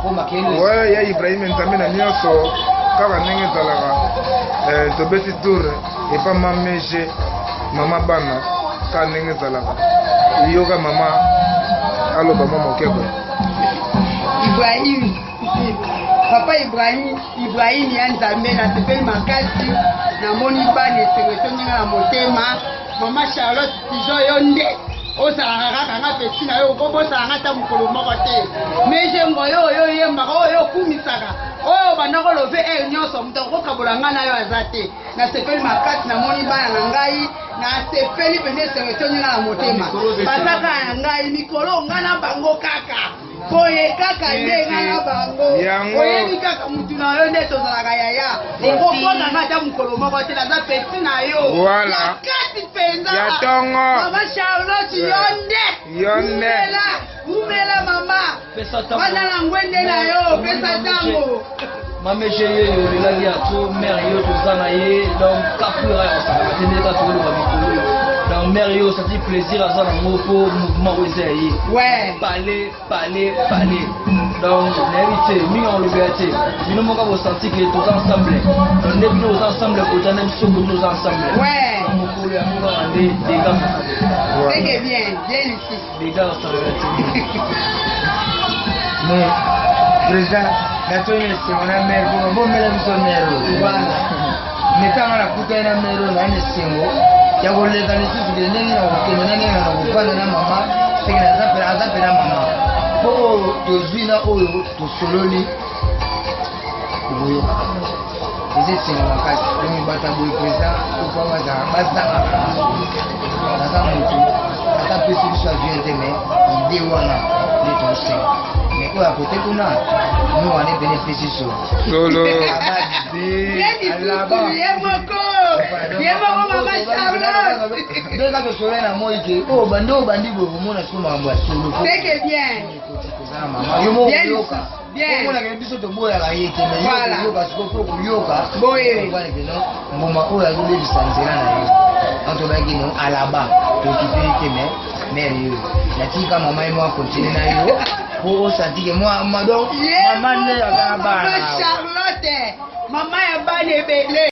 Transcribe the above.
Ouais, ya Ibrahim Ntamina nyonso kaka ndenge ezalaka tobeti tour epa mamege mama bana kaka ndenge ezalaka yoka mama aloba mwa mokeko Ibrahim papa Ibrahim ya Nzambe nasepeli makasi namoni bana esengeso ndenge na motema mama Charlotte tizo yo nde osala kaka nga pesi na yo okobosala nga ta mokolo moko te mejengo yo oyo yembaka oyo okumisaka oyo bandako love nyonso moto akokabola nga na yo aza te nasepeli makasi namoni bana na ngai nasepeli pende esengeso ndenge na motema bazaka na ngai mikolo nga na bango kaka boye kaka nde nga na bango oyebi kaka mutu na yo nde tozalaka yaya okokota nga ta mokolo moko te naza pesi na yo makasi mpenza mama Charlotte yo nde umela mama wana na ngwende na yo pesa tango mame chérie yo lelaki ya to mère yo toza na ye donc kapura ya osala te nde tatu oloba mikolo donc mère yo osati plaisir aza nango po mouvement oyo eza ya ye parler donc nayebi te mingi olobela te bino moko bosanti ke toza ensemble donc nde bino oza ensemble kota nde biso bino oza ensemble mokolo yango kaka nde dega c'est bien ici dega osalaka te mais président natoni esengo na mare bongo bomela biso mare wana metanga na kuta na mare na ane esengo ya koleka lisusu ke ndenge na kokende na ndenge na kokanda na mama seke aza mpe na mama mpo oyo tozwi na oyo tosololi koboyoka eza esengo makasi omi bata boye président opa bazanga naza motu ata pesi biso avion te mais ide wana nde tosenga mais oyo akote kuna no wane pene pesi solo ndeka tosolola na moi ke oyo bandi boye komona siko makambo ya solo yo moko koyoka omonaka biso toboyaka ye te mais yokoyoka siko po koyoka no mbuma oyo azolebisa nzela na yo antobaki no alaba tokipeli te mais mare yo natika mama ye mwa continue na yo po osantike mama nde aza na bana Charlotte mama ya bana ebele